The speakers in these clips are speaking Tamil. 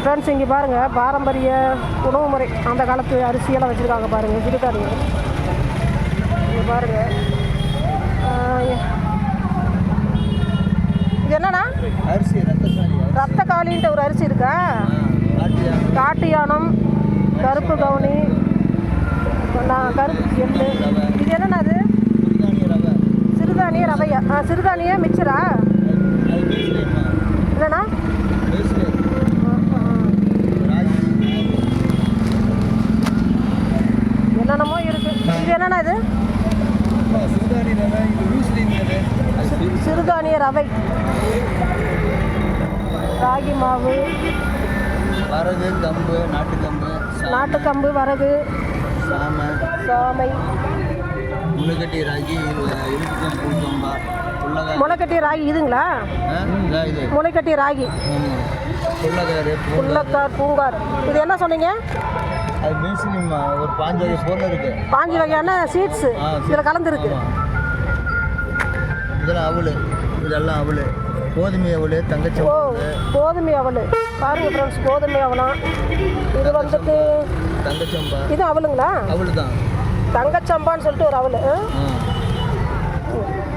ஃப்ரெண்ட்ஸ் இங்கே பாருங்கள், பாரம்பரிய உணவு முறை அந்த காலத்து அரிசியெல்லாம் வச்சுருக்காங்க பாருங்கள். சிறுதானிய இங்கே பாருங்கள். இது என்னன்னா அரிசி ரத்த காளின்ற ஒரு அரிசி இருக்கா? காட்டு யானம், கருப்பு கவுனி, கருப்பு எள்ளு. இது என்னன்னா அது? சிறுதானிய ரவையா? சிறுதானிய மிக்சரா? இல்லைண்ணா என்னென்னமோ இருக்கு. இது என்னன்னா இது? சிறுதானிய ரவை, ராகி மாவு, வரகு, கம்பு, நாட்டுக்கம்பு, வரகு, சாமை, முளைக்கட்டி ராகி, முளைக்கட்டி ராகி. இதுங்களா முளைக்கட்டி ராகி? புள்ளக்கார், பூங்கார். இது என்ன சொன்னீங்க? அது பேசிக்கமா ஒரு 5 வகை பொருள் இருக்கு. 5 வகையான சீட்ஸ் இதில் கலந்துருக்கு. இதெல்லாம் அவல், இதெல்லாம் அவல், கோதுமை அவல், தங்கச்சி. ஓ, கோதுமை அவல் பாருங்க ஃப்ரெண்ட்ஸ், கோதுமை அவலாம். இது வந்துட்டு தங்கச்சம்பா. இது அவலுங்களா? அவல் தான், தங்கச்சம்பான்னு சொல்லிட்டு ஒரு அவல்.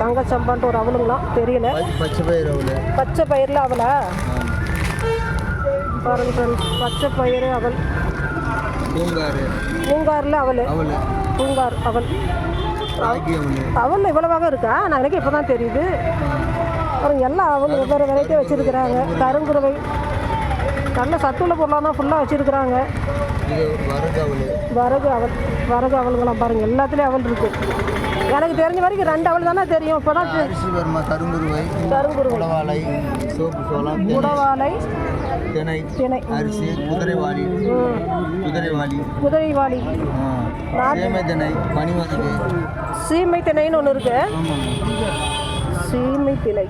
தங்கச்சம்பான்ட்டு ஒரு அவலுங்களாம், தெரியல. பச்சை பயிர் அவல். பச்சை பயிரில் அவலா? பாருங்க ஃப்ரெண்ட்ஸ், பச்சை பயிர் அவல். பூங்காரில் அவல். பூங்கார் அவல். அவல் இவ்வளவாக இருக்கா? நான் எனக்கு இப்போ தான் தெரியுது. அப்புறம் எல்லா அவல் வெவ்வேறு வெரைட்டியாக வச்சுருக்குறாங்க. கருங்குருவை நல்ல சத்துள்ள பொருளாக தான் ஃபுல்லாக வச்சுருக்குறாங்க. வரகு அவல், வரகு அவல்களாம் பாருங்கள், எல்லாத்துலேயும் அவல் இருக்குது. எனக்கு தெரிஞ்ச வரைக்கும் 2 அவல் தானே தெரியும். இப்போ தான் கருங்குருவை, குடவாலை, திணை, அரிசி, குதிரைவாளி, சீமை திணைன்னு ஒன்று இருக்கு. சீமை திணை,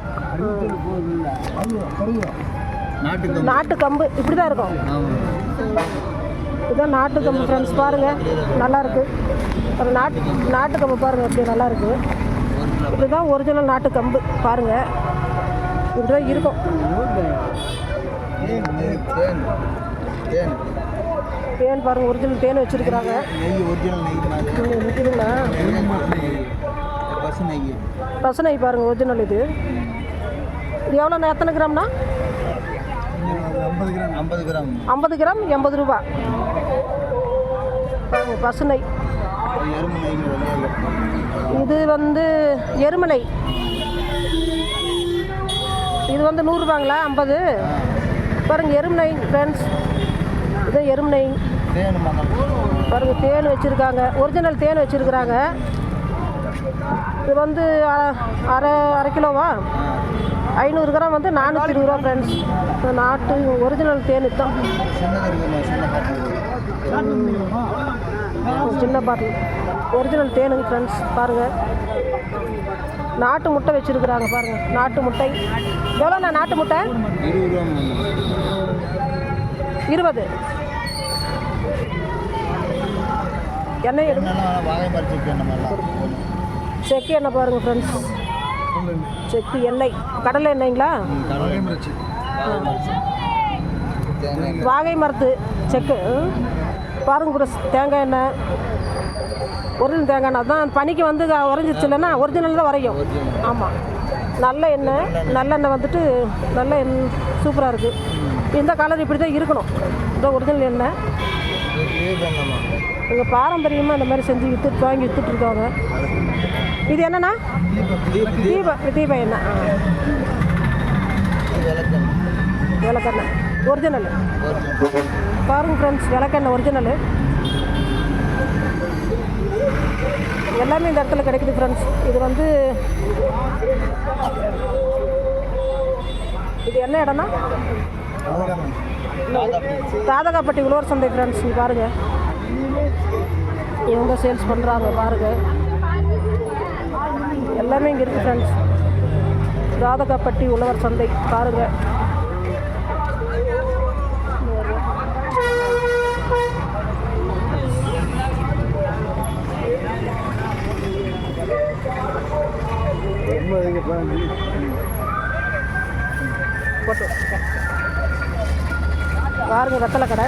நாட்டு கம்பு இப்படி தான் இருக்கும். இதுதான் நாட்டு கம்பு ஃப்ரெண்ட்ஸ். பாருங்கள், நல்லாயிருக்கு. அப்புறம் நாட்டு கம்பு பாருங்கள் எப்படி நல்லாயிருக்கு. இப்படி தான் ஒரிஜினல் நாட்டு கம்பு பாருங்கள், இப்படி தான் இருக்கும். தேன் பாருங்கள், ஒரிஜினல் தேன் வச்சுருக்குறாங்க. இருக்குதுங்களா? பசுனை பாருங்கள், ஒரிஜினல். இது எவ்வளோ, எத்தனை கிராம்னா? 50 கிராம் 80 ரூபா. பாருங்கள், பசுனை. இது வந்து எருமனை. இது வந்து 100 ரூபாங்களா? 50 பாருங்கள். எருமனை ஃப்ரெண்ட்ஸ், இது எருமனை பாருங்கள். தேன் வச்சுருக்காங்க, ஒரிஜினல் தேன் வச்சுருக்குறாங்க. இது வந்து அரை கிலோவா? 500 கிராம் வந்து 420 ரூபா ஃப்ரெண்ட்ஸ். நாட்டு ஒரிஜினல் தேன் தான். சின்ன பாட்டில் ஒரிஜினல் தேனுங்க ஃப்ரெண்ட்ஸ். பாருங்கள், நாட்டு முட்டை வச்சுருக்குறாங்க பாருங்கள். நாட்டு முட்டை எவ்வளோண்ணா? நாட்டு முட்டை 20. எண்ணெய் செக்கு எண்ணெய் பாருங்கள் ஃப்ரெண்ட்ஸ். செக்கு எண்ணெய், கடலை எண்ணெய்ங்களா? வாகை மரத்து செக்கு பாருங்க ஃப்ரெண்ட்ஸ். தேங்காய் எண்ணெய், ஒரிஜினல் தேங்காய் எண்ணெய் தான். பனிக்கு வந்து உறைஞ்சிருச்சு இல்லைன்னா ஒரிஜினல் தான் வரையும். ஆமாம், நல்ல எண்ணெய். நல்லெண்ணெய் வந்துட்டு நல்ல சூப்பராக இருக்குது. இந்த கலர் இப்படி தான் இருக்கணும். இந்த ஒரிஜினல் எண்ணெய் இங்கே பாரம்பரியமாக இந்த மாதிரி செஞ்சு வாங்கி விற்றுட்ருக்காங்க. இது என்னன்னா? தீப எண்ணெய், விளக்கெண்ணெய் ஒரிஜினல் பாருங்க ஃப்ரெண்ட்ஸ். விளக்கெண்ணெய் ஒரிஜினலு எல்லாமே இந்த இடத்துல கிடைக்குது ஃப்ரெண்ட்ஸ். இது வந்து இது என்ன இடம்னா? தாதகாப்பட்டி உழவர் சந்தை ஃப்ரெண்ட்ஸ். நீ பாருங்கள், இவங்க சேல்ஸ் பண்ணுறாங்க பாருங்கள். எல்லாமே இங்கே இருக்குது ஃப்ரெண்ட்ஸ். தாதகாப்பட்டி உழவர் சந்தை பாருங்கள். பாருங்க வெத்தலை கடை.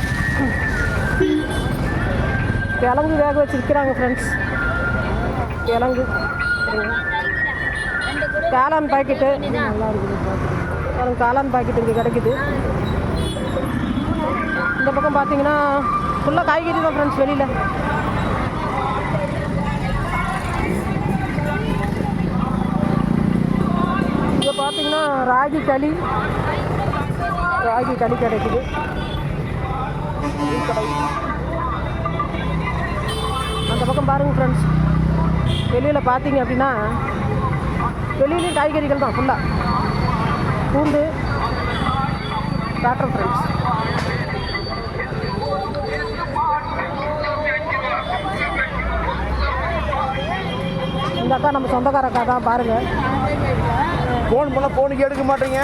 கிழங்கு வேக வச்சு விற்கிறாங்க ஃப்ரெண்ட்ஸ். கிழங்கு காளான் பாக்கெட்டு நல்லா இருக்குது. பாருங்க காளான் பாக்கெட்டு இங்கே கிடைக்குது. இந்த பக்கம் பார்த்தீங்கன்னா ஃபுல்லாக காய்கறி தான் ஃப்ரெண்ட்ஸ். வெளியில் இங்கே பார்த்தீங்கன்னா ராகி களி கிடைக்குது. அந்த பக்கம் பாருங்கள் ஃப்ரெண்ட்ஸ். வெளியில் பார்த்தீங்க அப்படின்னா வெளியிலையும் காய்கறிகள் தான் ஃபுல்லாக. பூண்டு காட்டுறோம் ஃப்ரெண்ட்ஸ். இந்த அக்கா நம்ம சொந்தக்கார அக்கா தான் பாருங்கள். ஃபோன் பண்ணால் ஃபோனுக்கு எடுக்க மாட்டீங்க.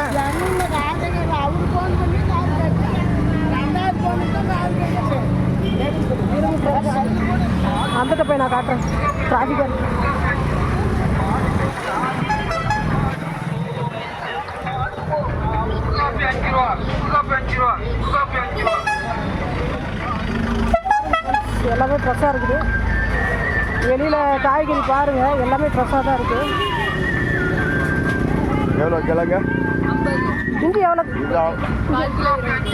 வந்துட்டு போய் நான் காட்டுறேன். டிராஃபிக் எல்லாமே ஃப்ரெஷ்ஷாக இருக்குது. வெளியில் காய்கறி பாருங்கள் எல்லாமே ஃப்ரெஷ்ஷாக தான் இருக்குது. எவ்வளோ கிழங்க? இஞ்சி எவ்வளோ?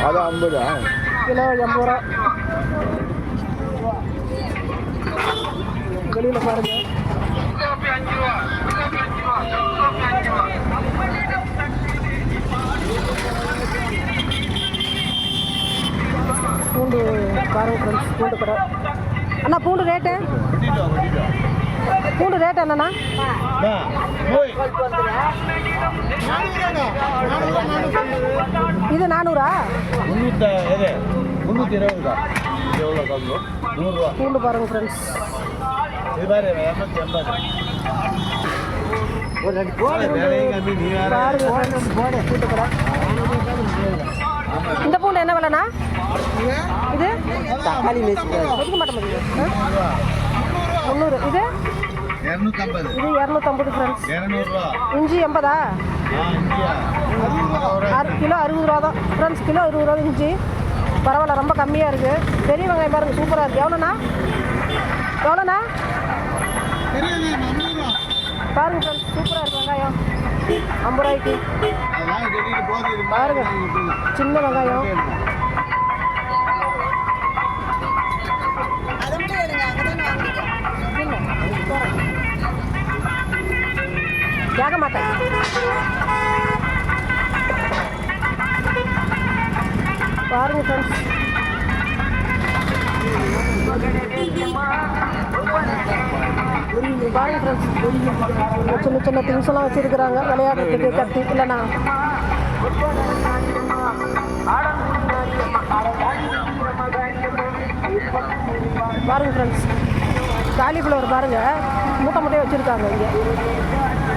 அது 50 கிலோ 80 ரூபா. வெளியில் பாருங்கள். பூண்டு பாருங்கள் ஃப்ரெண்ட்ஸ். பூண்டு கடை. அண்ணா பூண்டு ரேட்டு? பூண்டு ரேட் என்னண்ணா? இது 400? 320 பூண்டு பாருங்கள் ஃப்ரெண்ட்ஸ். பூண்டு கடை. இந்த பூண்டு என்ன விலைண்ணா? இது தக்காளி ஒதுக்க மாட்டேன். 300. இது 250 ஃப்ரெண்ட்ஸ். இஞ்சி 80? கிலோ 60 ரூபா தான் ஃப்ரெண்ட்ஸ். கிலோ 20 ரூபா இஞ்சி. பரவாயில்ல, ரொம்ப கம்மியாக இருக்குது. பெரிய வெங்காயம் பாருங்கள் சூப்பராக இருக்குது. எவ்வளோண்ணா? பாருங்கள் ஃப்ரெண்ட்ஸ் சூப்பராக இருக்குது வெங்காயம். 50 ரூபாய்க்கு பாருங்கள். சின்ன வெங்காயம் கேட்க மாட்டேன். பாருங்க ஃப்ரெண்ட்ஸ். பாருங்க ஃப்ரெண்ட்ஸ். சின்ன சின்ன திங்ஸ் எல்லாம் வச்சுருக்குறாங்க விளையாடுறதுக்கு. கத்தி இல்லைண்ணா பாருங்க ஃப்ரெண்ட்ஸ். காலிஃப்ளவர் பாருங்கள் மூட்டை மூட்டையே வச்சுருக்காங்க இங்கே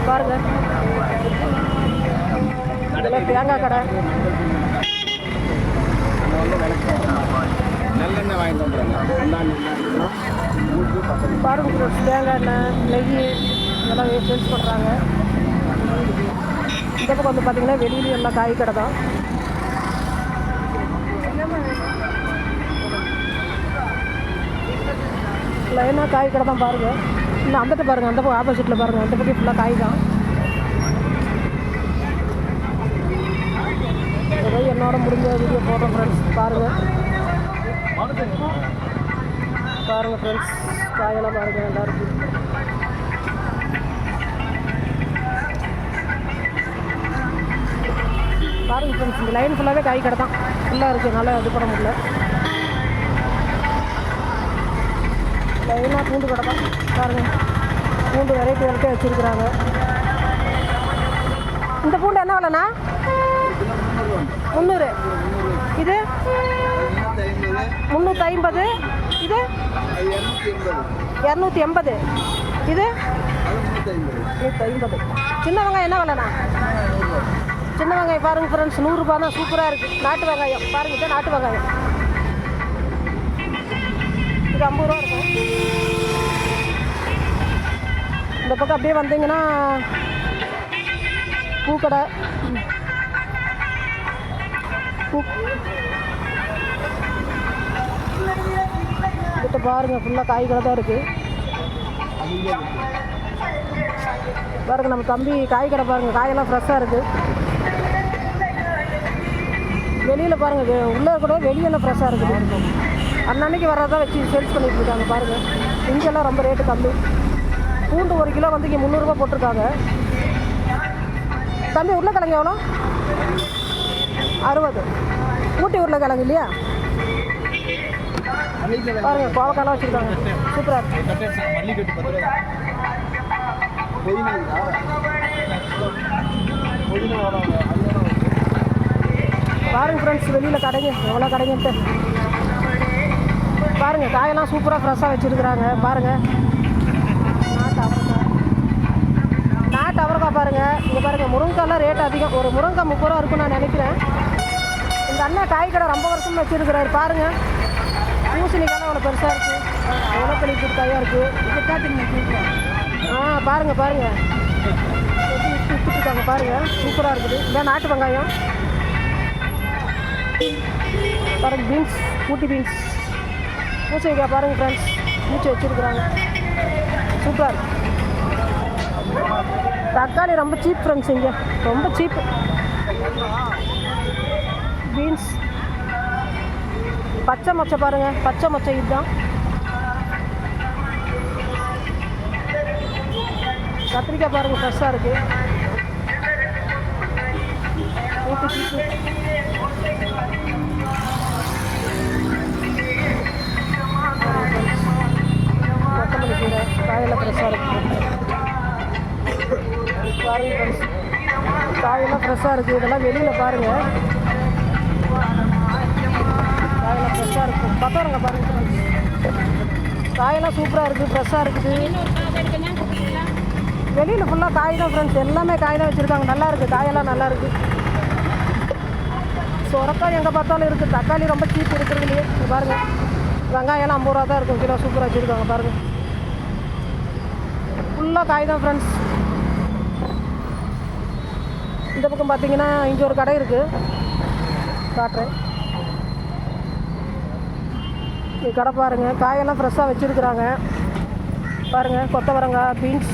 பாருங்கள். இதெல்லாம் தேங்காய் கடை. நல்லெண்ணெய் வாங்கிட்டு வந்துடுறாங்க. பாருங்க ஃப்ரெண்ட்ஸ். தேங்காய் எண்ணெய், நெய் இதெல்லாம் சேல்ஸ் பண்ணுறாங்க. இந்த பக்கம் வந்து பார்த்திங்கன்னா வெளியிலேயும் எல்லாம் காய் கடை தான். லைனாக காய் கடை தான் பாருங்கள். இல்லை அந்தட்ட பாருங்கள். அந்த பக்கம் ஆப்போசிட்டில் பாருங்கள். அந்த பக்கம் ஃபுல்லாக காய் தான். ஏதோ என்னோட முடிஞ்ச வீடியோ போடுறேன் ஃப்ரெண்ட்ஸ். பாருங்கள் ஃப்ரெண்ட்ஸ். காயெல்லாம் பாருங்கள் நல்லா இருக்குது. பாருங்கள் ஃப்ரெண்ட்ஸ். இந்த லைன் ஃபுல்லாகவே காய் கடை தான். ஃபுல்லாக இருக்குது. நல்லா இது பண்ண முடியல. லைனாக பூண்டு கடை தான் பாருங்கள். பூண்டு வெரைட்டி வச்சுருக்குறாங்க. இந்த பூண்டு என்ன விலைண்ணா? 300. இது 350. இது 280. இது 150. சின்ன வெங்காயம் என்ன விலைண்ணா? சின்ன வெங்காயம் பாருங்கள் ஃப்ரெண்ட்ஸ் 100 ரூபா தான். சூப்பராக இருக்குது. நாட்டு வெங்காயம் பாருங்கள். இது நாட்டு வெங்காயம். இது 50 ரூபா இருக்கும். இந்த பக்கம் அப்படியே வந்தீங்கன்னா பூக்கடை. கிட்ட பாருங்கள் ஃபுல்லாக காய்கறி தான் இருக்குது. பாருங்கள் நம்ம தம்பி காய்கறி பாருங்கள், காயெல்லாம் ஃப்ரெஷ்ஷாக இருக்குது. வெளியில் பாருங்கள், உள்ளே கூட வெளியெல்லாம் ஃப்ரெஷ்ஷாக இருக்குது. அன்னன்னைக்கு வர்றதான் வச்சு சேல்ஸ் பண்ணிகிட்டு இருக்காங்க. பாருங்கள் இங்கெல்லாம் ரொம்ப ரேட்டு கம்மி. பூண்டு 1 கிலோ வந்து இங்கே 300 ரூபா போட்டிருக்காங்க. தம்பி உருளைக்கிழங்கு எவ்வளோ? 60. ஊட்டி உருளைக்கிழங்கு இல்லையா? பாருங்கள் கோவக்காலாம் வச்சுருக்காங்க, சூப்பராக இருக்குது. பாருங்கள் ஃப்ரெண்ட்ஸ், வெளியில் கடைங்க எவ்வளோ கடைங்கன்ட்டு பாருங்கள். காயெல்லாம் சூப்பராக ஃப்ரெஷ்ஷாக வச்சுருக்குறாங்க. பாருங்கள் நாட்டு அவரைக்காய் பாருங்கள். இங்கே பாருங்கள் முருங்கைக்காலாம் ரேட் அதிகம். ஒரு முருங்கை 30 ரூபா இருக்குன்னு நான் நினைக்கிறேன். இந்த அண்ணன் காய் கடை ரொம்ப வருஷமாக வச்சுருக்கிறாரு. பாருங்கள் பூசணிக்காலாம் அவ்வளோ பெருசாக இருக்குது, எவ்வளோ பெரிய காயாக இருக்குது. பாருங்கள் பாருங்கள் விட்டுருக்காங்க பாருங்கள், சூப்பராக இருக்குது. இந்த நாட்டு வெங்காயம் பாருங்கள், பீன்ஸ் ஊட்டி பீன்ஸ், பூசணிக்காய் பாருங்கள் ஃப்ரெண்ட்ஸ், பூச்சி வச்சுருக்குறாங்க, சூப்பராக இருக்குது. தக்காளி ரொம்ப சீப் ஃப்ரெண்ட்ஸ், இங்கே ரொம்ப சீப்பு. பீன்ஸ், பச்சை மொச்சை பாருங்கள், பச்சை மொச்சை இதுதான். கத்திரிக்காய் பாருங்கள் ஃப்ரெஷ்ஷாக இருக்குது, ஊட்டி சீப்பு. கொத்தமல்லி கீரை காயெல்லாம் ஃப்ரெஷ்ஷாக இருக்குது. பாருங்கள் ஃப்ரெண்ட்ஸ், காயெல்லாம் ஃப்ரெஷ்ஷாக இருக்குது. இதெல்லாம் வெளியில் பாருங்கள், காயெல்லாம் ஃப்ரெஷ்ஷாக இருக்குது. பத்தவரங்க பாருங்கள் ஃப்ரெண்ட்ஸ், காயெல்லாம் சூப்பராக இருக்குது, ஃப்ரெஷ்ஷாக இருக்குது. வெளியில் ஃபுல்லாக காய் தான் ஃப்ரெண்ட்ஸ், எல்லாமே காய் தான் வச்சுருக்காங்க. நல்லா இருக்குது, காயெல்லாம் நல்லா இருக்குது. சொரக்காய் எங்கே பார்த்தாலும் இருக்குது. தக்காளி ரொம்ப சீப் இருக்கிறதுலையே. பாருங்கள் வெங்காயம்லாம் 50 ரூபா தான் இருக்கும் கிலோ, சூப்பராக வச்சுருக்காங்க. பாருங்கள் ஃபுல்லாக காய் தான் ஃப்ரெண்ட்ஸ். இந்த பக்கம் பார்த்தீங்கன்னா இங்கே ஒரு கடை இருக்குது, காட்டுறேன். இந்த கடை பாருங்கள், காயெல்லாம் ஃப்ரெஷ்ஷாக வச்சுருக்குறாங்க. பாருங்கள் கொத்தவரங்காய், பீன்ஸ்,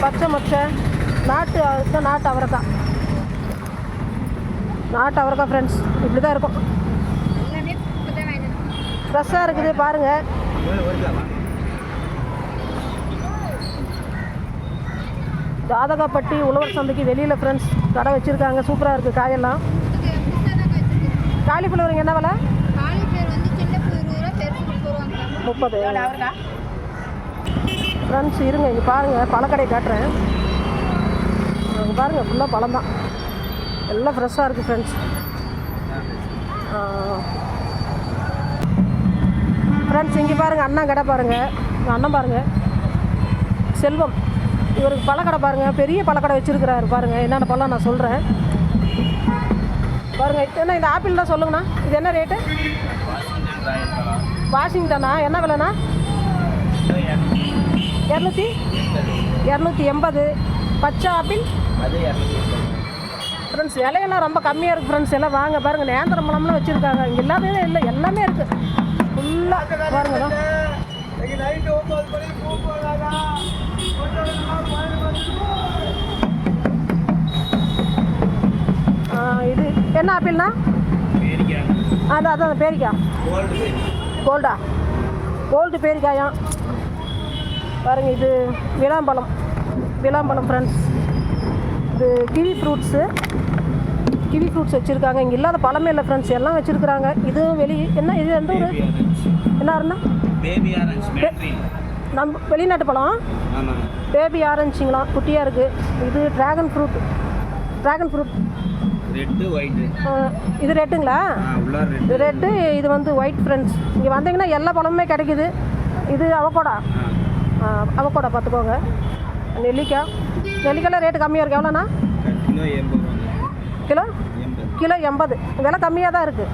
பச்சை மொச்சை, நாட்டு அவரைக்காய், நாட்டு அவரைக்காய் ஃப்ரெண்ட்ஸ். இப்படி தான் இருக்கும், ஃப்ரெஷ்ஷாக இருக்குது. பாருங்கள் ஜாதகாப்பட்டி உழவர் சந்தைக்கு வெளியில் ஃப்ரெண்ட்ஸ் கடை வச்சுருக்காங்க, சூப்பராக இருக்குது. காயெல்லாம் காலிஃப்ளவர் என்ன விலை? 30 ஃப்ரெண்ட்ஸ். இருங்க இங்கே பாருங்கள், பழக்கடை காட்டுறேன். அங்கே பாருங்கள் ஃபுல்லாக பழம் தான், எல்லாம் ஃப்ரெஷ்ஷாக இருக்குது ஃப்ரெண்ட்ஸ். ஃப்ரெண்ட்ஸ் இங்கே பாருங்கள் அண்ணா கடை பாருங்கள், அண்ணன் பாருங்கள் செல்வம், இவருக்கு பழக்கடை பாருங்கள், பெரிய பழக்கடை வச்சுருக்கிறாரு. பாருங்கள் என்னென்ன பழம் நான் சொல்கிறேன் பாருங்கள். என்ன இந்த ஆப்பிள் தான் சொல்லுங்கண்ணா, இது என்ன ரேட்டு? வாஷிங்டனா என்ன விலைண்ணா? 280. பச்சை ஆப்பிள் ஃப்ரெண்ட்ஸ், இலையெல்லாம் ரொம்ப கம்மியாக இருக்குது ஃப்ரெண்ட்ஸ். எல்லாம் வாங்க பாருங்கள், நேந்திரம் பழம்லாம் வச்சுருக்காங்க. இங்கே எல்லாமே இல்லை, எல்லாமே இருக்குது ஃபுல்லாக பாருங்க. இது என்ன ஆப்பிள்னா? அதான் பேரிக்காய், கோல்டா, கோல்டு பேரிக்காயாம் பாருங்கள். இது விளாம்பழம் ஃப்ரெண்ட்ஸ். இது கிவி ஃப்ரூட்ஸ் வச்சுருக்காங்க. இங்கே இல்லாத பழமே இல்லை ஃப்ரெண்ட்ஸ், எல்லாம் வச்சுருக்குறாங்க. இது என்ன இது எந்த ஒரு என்ன நம்ம வெளிநாட்டு பழம், பேபி ஆரஞ்சுங்களா, குட்டியாக இருக்குது. இது ட்ராகன் ஃப்ரூட் இது ரெட்டுங்களா? இது ரெட்டு, இது வந்து ஒயிட் ஃப்ரெண்ட்ஸ். இங்கே வந்தீங்கன்னா எல்லா பழமுமே கிடைக்குது. இது அவகோடா பார்த்துக்கோங்க. நெல்லிக்காய் ரேட்டு கம்மியாக இருக்குது. எவ்வளோண்ணா? கிலோ 80. விலை கம்மியாக தான் இருக்குது.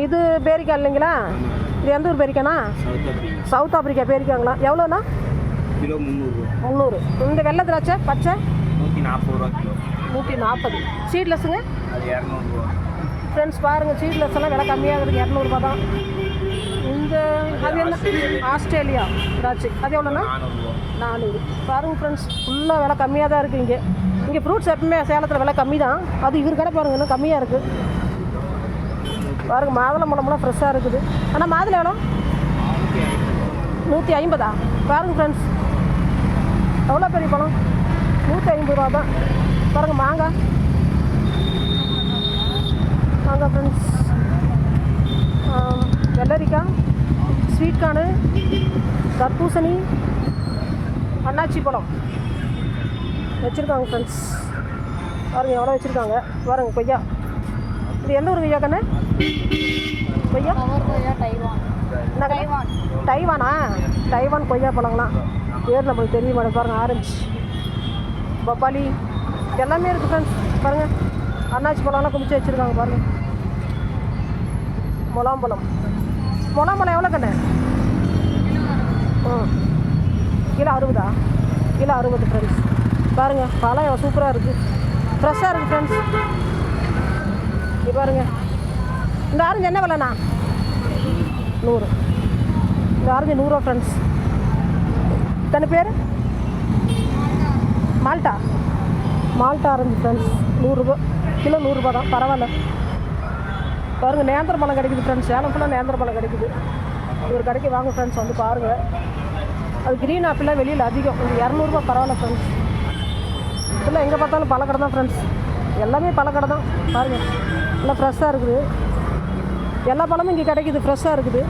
இது பேரிக்காய் இல்லைங்களா? இது எந்த ஊர் பேரிக்காய்ண்ணா? South Africa பேரிக்காய்ங்களா? எவ்வளோண்ணா? கிலோ 300. இந்த வெள்ளை திராட்சை பச்சை 140 ரூபா கிலோ. 140. சீட்லெஸ்ஸுங்க அது 200 ரூபா ஃப்ரெண்ட்ஸ். பாருங்கள் சீட்லெஸ் எல்லாம் விலை கம்மியாக இருக்குது, 200 ரூபா தான். இந்த அது என்ன ஆஸ்திரேலியா திராட்சை அது எவ்வளோண்ணா? 400. பாருங்கள் ஃப்ரெண்ட்ஸ், ஃபுல்லாக விலை கம்மியாக தான் இருக்குது இங்கே. இங்கே ஃப்ரூட்ஸ் எப்பவுமே சேலத்தில் விலை கம்மி தான். அது இவர் கடை பாருங்கள் இன்னும் கம்மியாக இருக்குது. பாருங்கள் மாதுளம்பழம்லாம் ஃப்ரெஷ்ஷாக இருக்குது. ஆனால் மாதுளை எவ்வளோ? 150. பாருங்கள் ஃப்ரெண்ட்ஸ், எவ்வளோ பெரிய பழம், 150 ரூபா தான். பாருங்கள் மாங்காய் ஃப்ரெண்ட்ஸ், வெள்ளரிக்காய், ஸ்வீட் கார்னு, தர்பூசணி, அன்னாச்சி பழம் வச்சுருக்காங்க ஃப்ரெண்ட்ஸ். பாருங்கள் எவ்வளோ வச்சுருக்காங்க. பாருங்கள் கொய்யா, இது எந்த ஒரு கொய்யா கண்ணு? கொய்யா டைவானா? டைவான் கொய்யா பழங்களாம் பேர் நம்மளுக்கு தெரிய மாட்டேன். பாருங்கள் ஆரஞ்சு, பப்பாளி எல்லாமே இருக்குது ஃப்ரெண்ட்ஸ். பாருங்கள் அன்னாச்சி பழம்லாம் குமிச்சு வச்சுருக்காங்க. பாருங்கள் முலாம்பழம் எவ்வளோ கண்ணு? கிலோ 60. Kilo 60 friends. பாருங்கள் பழம் சூப்பராக இருக்குது, ஃப்ரெஷ்ஷாக இருக்குது ஃப்ரெண்ட்ஸ். இது பாருங்கள், இந்த ஆரஞ்சு என்ன விலைண்ணா? 100. இந்த ஆரஞ்சு 100 ரூபா ஃப்ரெண்ட்ஸ். தனி பேர் மால்ட்டா ஆரஞ்சு ஃப்ரெண்ட்ஸ், 100 ரூபா கிலோ. 100 ரூபா தான், பரவாயில்ல. பாருங்கள் நேந்திர பழம் கிடைக்குது ஃப்ரெண்ட்ஸ். சேலம் ஃபுல்லாக நேந்திர பழம் கிடைக்குது. ஒரு கடைக்கு வாங்க ஃப்ரெண்ட்ஸ், வந்து பாருங்கள். அது க்ரீன் ஆப்பிள்லாம் வெளியில் அதிகம், இது 200 ரூபா, பரவாயில்ல ஃப்ரெண்ட்ஸ். இல்லை எங்கே பார்த்தாலும் பழக்கடை தான் ஃப்ரெண்ட்ஸ், எல்லாமே பழக்கடை தான். பாருங்கள் எல்லாம் ஃப்ரெஷ்ஷாக இருக்குது, எல்லா பழமும் இங்கே கிடைக்குது, ஃப்ரெஷ்ஷாக இருக்குது.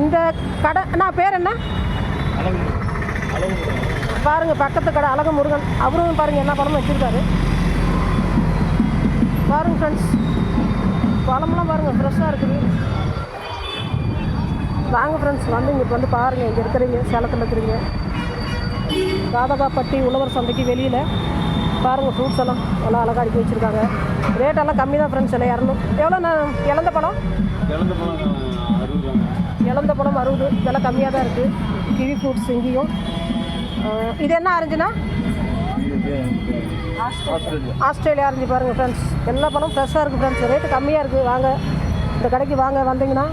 இந்த கடை நான் பேர் என்ன? பாருங்கள் பக்கத்து கடை அழகு முருகன், அவரும் பாருங்கள் என்ன பழமும் வச்சுருக்காரு. பாருங்கள் ஃப்ரெண்ட்ஸ், பழமெல்லாம் பாருங்கள் ஃப்ரெஷ்ஷாக இருக்குது. வாங்க ஃப்ரெண்ட்ஸ், வந்து இங்கே வந்து பாருங்கள். இங்கே இருக்கிறீங்க, சேலத்தில் இருக்கிறீங்க, ராதகாப்பட்டி உழவர் சந்தைக்கு வெளியில் பாருங்கள். ஃப்ரூட்ஸ் எல்லாம் அழகாக அடுக்கி வச்சுருக்காங்க. ரேட்டெல்லாம் கம்மி தான் ஃப்ரெண்ட்ஸ். எல்லாம் 200. எவ்வளோ நான் இழந்த பழம்? இழந்த பழம் 60. இதெல்லாம் கம்மியாக தான் இருக்குது. கிவி ஃப்ரூட்ஸ் இங்கேயும். இது என்ன ஆரஞ்சுண்ணா? Australia orange. பாருங்கள் ஃப்ரெண்ட்ஸ், எல்லா பழமும் ஃப்ரெஷ்ஷாக இருக்குது ஃப்ரெண்ட்ஸ். ரேட்டு கம்மியாக இருக்குது. வாங்க இந்த கடைக்கு வாங்க, வந்தீங்கன்னா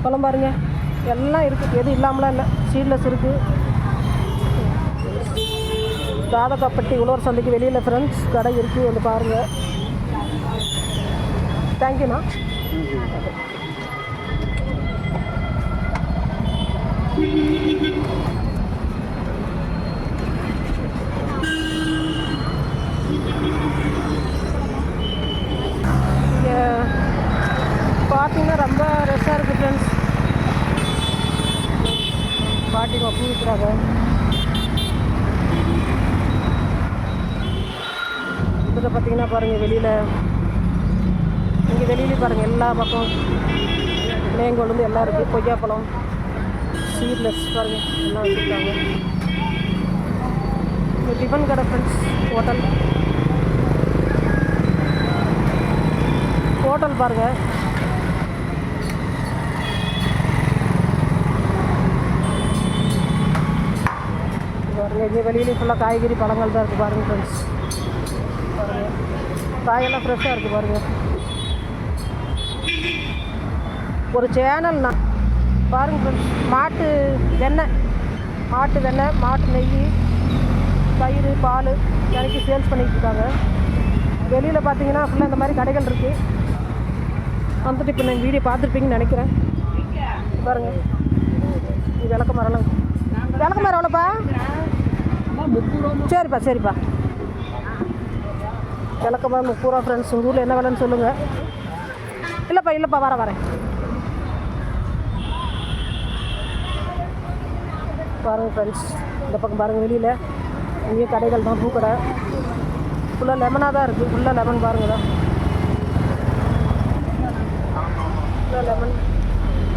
பழம் பாருங்கள் எல்லாம் இருக்குது, எதுவும் இல்லாமலாம் இல்லை. சீட்லெஸ் இருக்குது. ராதகாப்பட்டி உழவர் சந்தைக்கு வெளியில் ஃப்ரெண்ட்ஸ் கடை இருக்குது, வந்து பாருங்கள். தேங்க்யூண்ணா. பார்த்தீங்கன்னா ரொம்ப ரெஸ்ஸாக இருக்குது ஃப்ரெண்ட்ஸ். பாட்டிங்க பூ விற்கிறாங்க. இதில் பார்த்தீங்கன்னா பாருங்கள் வெளியில், இங்கே வெளியிலே பாருங்கள் எல்லா பக்கம் மேங்கொழுந்து எல்லாம் இருக்குது. கொய்யாப்பழம், சீட்லெஸ் பாருங்கள் எல்லாம் வச்சுருக்காங்க. இந்த டிஃபன் கடை ஃப்ரெண்ட்ஸ், ஹோட்டல் பாருங்கள். பாருங்கள் இங்கே வெளியிலே ஃபுல்லாக காய்கறி பழங்கள் தான் இருக்குது. பாருங்கள் ஃப்ரெண்ட்ஸ், பாருங்கள் காயெல்லாம் ஃப்ரெஷ்ஷாக இருக்குது. பாருங்கள் ஒரு சேனல்னா பாருங்கள் ஃப்ரெண்ட்ஸ், மாட்டு வெண்ணெய், மாட்டு நெய், தயிர், பால் எனக்கு சேல்ஸ் பண்ணிகிட்டு இருக்காங்க. வெளியில் பார்த்தீங்கன்னா ஃபுல்லாக இந்த மாதிரி கடைகள் இருக்குது. வந்துட்டு இப்போ நான் வீடியோ பார்த்துருப்பீங்கன்னு நினைக்கிறேன். பாருங்கள் இது விளக்கமரம் எவ்வளோப்பா? சரிப்பா விளக்கமரம் 30 ரூபா ஃப்ரெண்ட்ஸ். உங்கள் ஊரில் என்ன விலைன்னு சொல்லுங்கள். இல்லைப்பா வரேன். பாருங்கள் ஃப்ரெண்ட்ஸ், இந்த பக்கம் பாருங்கள் வெளியில் இங்கேயும் கடைகள் தான், பூக்கடை ஃபுல்லாக லெமனாக தான் இருக்குது. ஃபுல்லாக லெமன் பாருங்கள் தான், ஃபுல்லாக லெமன்.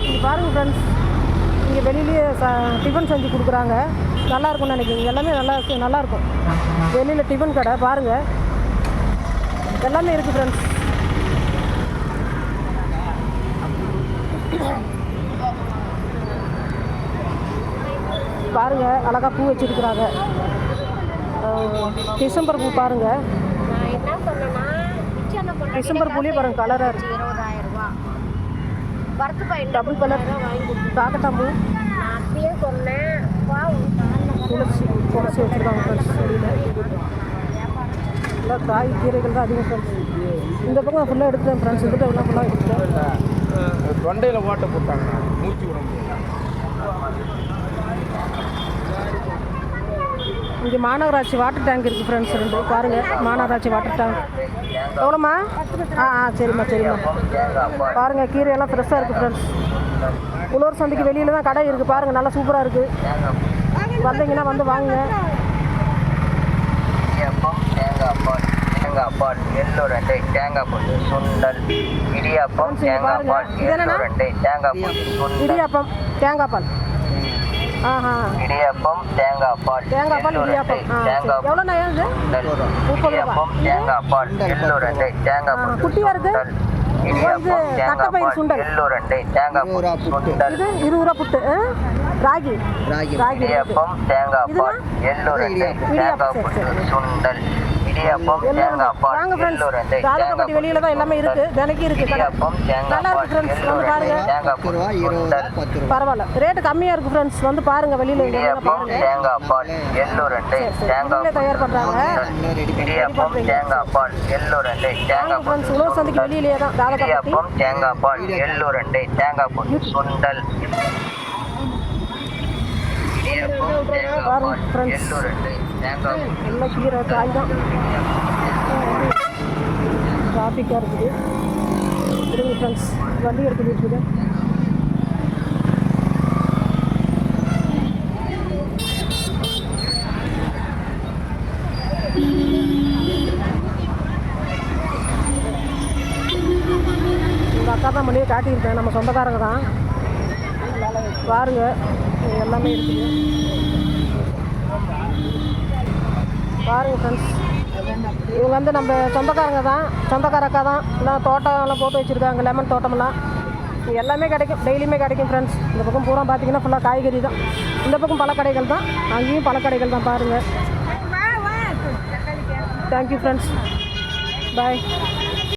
இங்கே பாருங்கள் ஃப்ரெண்ட்ஸ், இங்கே வெளியிலேயே டிஃபன் செஞ்சு கொடுக்குறாங்க. நல்லாயிருக்கும்னு நினைக்கிறீங்க, எல்லாமே நல்லாயிருக்கும். வெளியில் டிஃபன் கடை பாருங்கள், எல்லாமே இருக்குது ஃப்ரெண்ட்ஸ். பாருங்கள் அழகாக பூ வச்சுருக்குறாங்க. டிசம்பர் பூ பாருங்கள். நான் என்ன சொன்னேன்னா டிசம்பர் பூலேயே பாருங்கள் கலராக இருக்குது. 20,000 ரூபா. பருத்து பையன் டபுள் கலர் காக்கட்டாம்பூ அப்படியே சொன்னேன். துளசி வச்சுருக்காங்க ஃப்ரெண்ட்ஸ். எல்லாம் காய் கீரைகள் தான் அதிகம் ஃப்ரெண்ட்ஸ். இந்த பக்கம் ஃபுல்லாக எடுத்துட்டேன் ஃப்ரெண்ட்ஸ். இந்த டைம்லாம் ஃபுல்லாக எடுத்துட்டேன். தொண்டையில் ஓட்ட போட்டாங்க, மூச்சு விட முடியல. இங்கே மாநகராட்சி வாட்டர் டேங்க் இருக்குது ஃப்ரெண்ட்ஸ். ரெண்டு பாருங்கள், மாநகராட்சி வாட்டர் டேங்க் எவ்வளோம்மா? சரிம்மா. பாருங்கள் கீரையெல்லாம் ஃப்ரெஷ்ஷாக இருக்குது ஃப்ரெண்ட்ஸ். உழவர் சந்தைக்கு வெளியில் தான் கடை இருக்குது பாருங்கள். நல்லா சூப்பராக இருக்குது. வந்தீங்கன்னா வந்து வாங்குங்க. தேங்காய் பால் எள்ளு ரெண்டு தேங்காய் போட்டு சுண்டல் இடியாப்பம் தேங்காய் பால் எள்ளு ரெண்டு தேங்காய் போட்டு சுண்டல் இடியாப்பம் தேங்காய் பால். இடியாப்பம் தேங்காய் பால் இடியாப்பம். எவ்வளோண்ணா ஏது? 30 ரூபா. தேங்காய் பால் எள்ளு ரெண்டு தேங்காய் போட்டு குட்டியாக இருக்குது. இடியாப்பம் தேங்காய் தட்டைப்பயிறு பால் சுண்டல் எள்ளு ரெண்டு தேங்காய் போட்டு சுண்டல் இது 20 ரூபா புட்டு. ராகி இடியாப்பம் தேங்காய் பால் எள்ளு ரெண்டு தேங்காய் போட்டு சுண்டல் இடியாப்பம் தேங்காய் பால் வாங்க ஃப்ரெண்ட்ஸ். எள்ளு ரெண்டு தாதகப்பட்டி வெளியில் தான் எல்லாமே இருக்குது. தினைக்கும் இருக்குது. இடியாப்பம் தேங்காய் நல்லா பால் இருக்குது ஃப்ரெண்ட்ஸ். வந்து பாருங்கள். தேங்காய் போட்டு சுண்டல் பரவாயில்ல, ரேட்டு கம்மியாக இருக்குது ஃப்ரெண்ட்ஸ். வந்து பாருங்கள் வெளியில் இடியாப்பம் பாருங்கள். தேங்காய் பால் எள்ளு ரெண்டு தேங்காய் நீங்களே தயார் பண்ணுறாங்க. இடியாப்பம் தேங்காய் பால் எள்ளு ரெண்டு தேங்காய் ஃப்ரெண்ட்ஸ் உழவர் சந்தைக்கு வெளியிலேயே தான் தாதகப்பட்டி. இடியாப்பம் தேங்காய் பால் எள்ளு ரெண்டு தேங்காய் போட்டு சுண்டல் இடியாப்பம் தேங்காய் பால் எள்ளு ரெண்டு தேங்காய் போட்டு எல்லாம் கீரை காய் தான். டிராஃபிக்காக இருக்குது. இருங்க ஃப்ரெண்ட்ஸ், வண்டி எடுத்துகிட்டு இருக்குது. இந்த அக்கா தான் மணியை காட்டியிருக்கேன். நம்ம சொந்தக்காரங்க தான். பாருங்க எல்லாமே இருக்குது. பாருங்க ஃப்ரெண்ட்ஸ், இவங்க வந்து நம்ம சொந்தக்காரங்க தான். சொந்தக்கார அக்கா தான். எல்லாம் தோட்டம்லாம் போட்டு வச்சுருக்காங்க. லெமன் தோட்டமெல்லாம் இங்கே எல்லாமே கிடைக்கும். டெய்லியுமே கிடைக்கும் ஃப்ரெண்ட்ஸ். இந்த பக்கம் பூரா பார்த்தீங்கன்னா ஃபுல்லாக காய்கறி தான். இந்த பக்கம் பழக்கடைகள் தான். அங்கேயும் பழக்கடைகள் தான் பாருங்கள். Thank you friends. பாய்.